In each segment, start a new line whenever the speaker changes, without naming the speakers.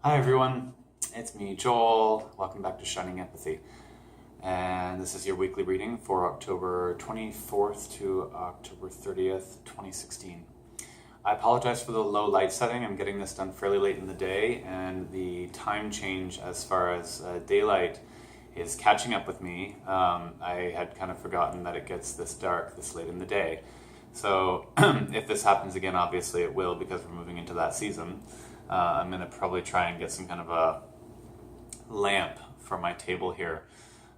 Hi everyone, it's me Joel. Welcome back to Shining Empathy. And this is your weekly reading for October 24th to October 30th, 2016. I apologize for the low light setting. I'm getting this done fairly late in the day, and the time change as far as daylight is catching up with me. I had kind of forgotten that it gets this dark this late in the day. So if this happens again, obviously it will, because we're moving into that season. I'm going to probably try and get some kind of a lamp for my table here,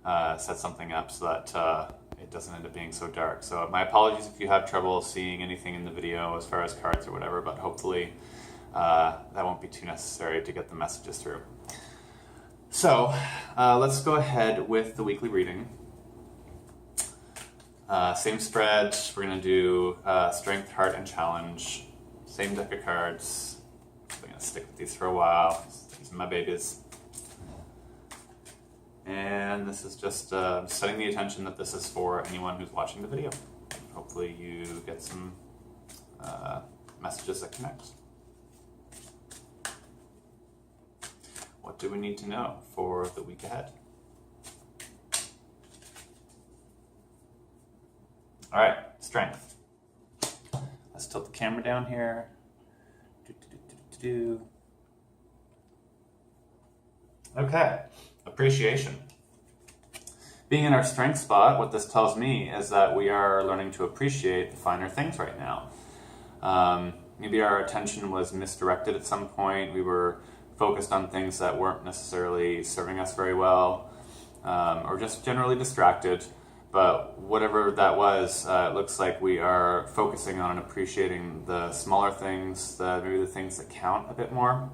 set something up so that it doesn't end up being so dark. So my apologies if you have trouble seeing anything in the video as far as cards or whatever, but hopefully that won't be too necessary to get the messages through. So let's go ahead with the weekly reading. Same spread. We're going to do Strength, Heart, and Challenge. Same deck of cards. I'm going to stick with these for a while. These are my babies. And this is just setting the attention that this is for anyone who's watching the video. Hopefully you get some messages that connect. What do we need to know for the week ahead? All right, strength. Let's tilt the camera down here. Okay, appreciation. Being in our strength spot, what this tells me is that we are learning to appreciate the finer things right now. Maybe our attention was misdirected at some point. We were focused on things that weren't necessarily serving us very well, or just generally distracted. But whatever that was, it looks like we are focusing on appreciating the smaller things, maybe the things that count a bit more.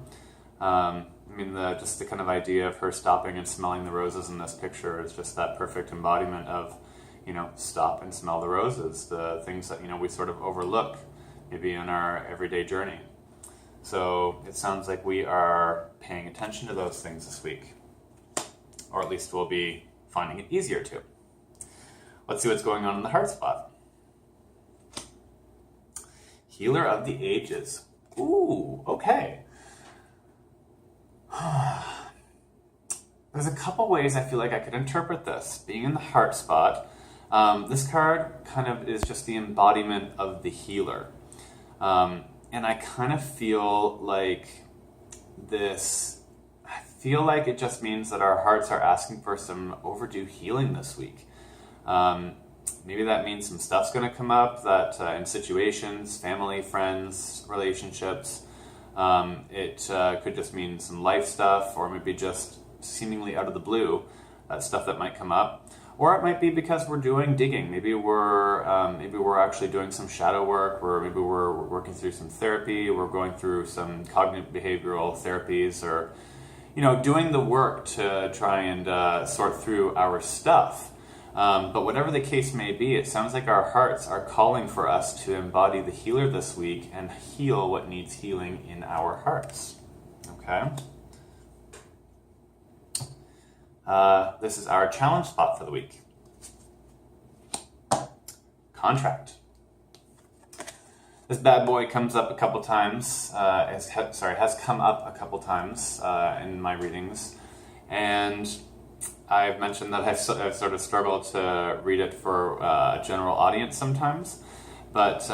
Just the kind of idea of her stopping and smelling the roses in this picture is just that perfect embodiment of, stop and smell the roses, the things that, we sort of overlook maybe in our everyday journey. So it sounds like we are paying attention to those things this week, or at least we'll be finding it easier to. Let's see what's going on in the heart spot. Healer of the Ages. Ooh, okay. There's a couple ways I feel like I could interpret this. Being in the heart spot, this card kind of is just the embodiment of the healer. And I kind of feel like it just means that our hearts are asking for some overdue healing this week. Maybe that means some stuff's going to come up that in situations, family, friends, relationships. It could just mean some life stuff, or maybe just seemingly out of the blue, stuff that might come up. Or it might be because we're doing digging. Maybe we're actually doing some shadow work, or maybe we're working through some therapy. We're going through some cognitive behavioral therapies, or doing the work to try and sort through our stuff. But whatever the case may be, it sounds like our hearts are calling for us to embody the healer this week and heal what needs healing in our hearts. Okay? This is our challenge spot for the week. Contract. This bad boy comes up a couple times, has come up a couple times in my readings, and I've mentioned that I've sort of struggled to read it for a general audience sometimes, but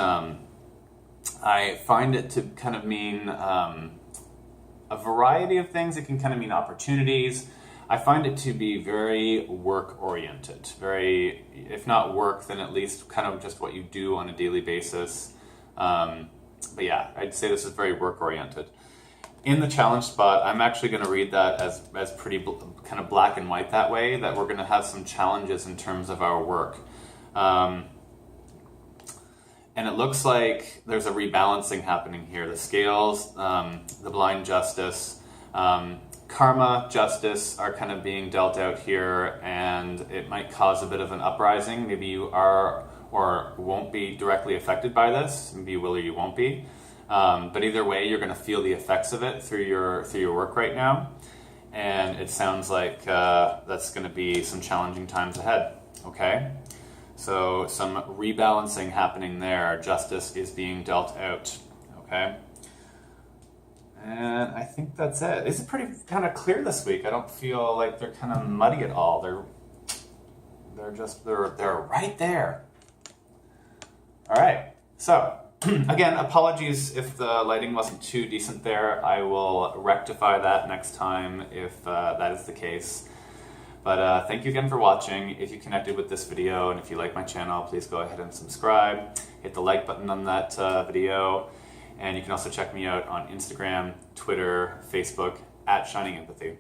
I find it to kind of mean a variety of things. It can kind of mean opportunities. I find it to be very work-oriented, very, if not work, then at least kind of just what you do on a daily basis. But yeah, I'd say this is very work-oriented. In the challenge spot, I'm actually going to read that as pretty kind of black and white that way, that we're going to have some challenges in terms of our work. And it looks like there's a rebalancing happening here. The scales, the blind justice, karma, justice are kind of being dealt out here, and it might cause a bit of an uprising. Maybe you are or won't be directly affected by this. Maybe you will or you won't be. But either way, you're going to feel the effects of it through your work right now. And it sounds like that's going to be some challenging times ahead. Okay? So some rebalancing happening there. Justice is being dealt out. Okay? And I think that's it. It's pretty kind of clear this week. I don't feel like they're kind of muddy at all. They're right there. All right. So again, apologies if the lighting wasn't too decent there. I will rectify that next time if that is the case. But thank you again for watching. If you connected with this video and if you like my channel, please go ahead and subscribe. Hit the like button on that video. And you can also check me out on Instagram, Twitter, Facebook, @Shining Empathy.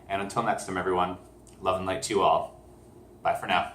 And until next time, everyone, love and light to you all. Bye for now.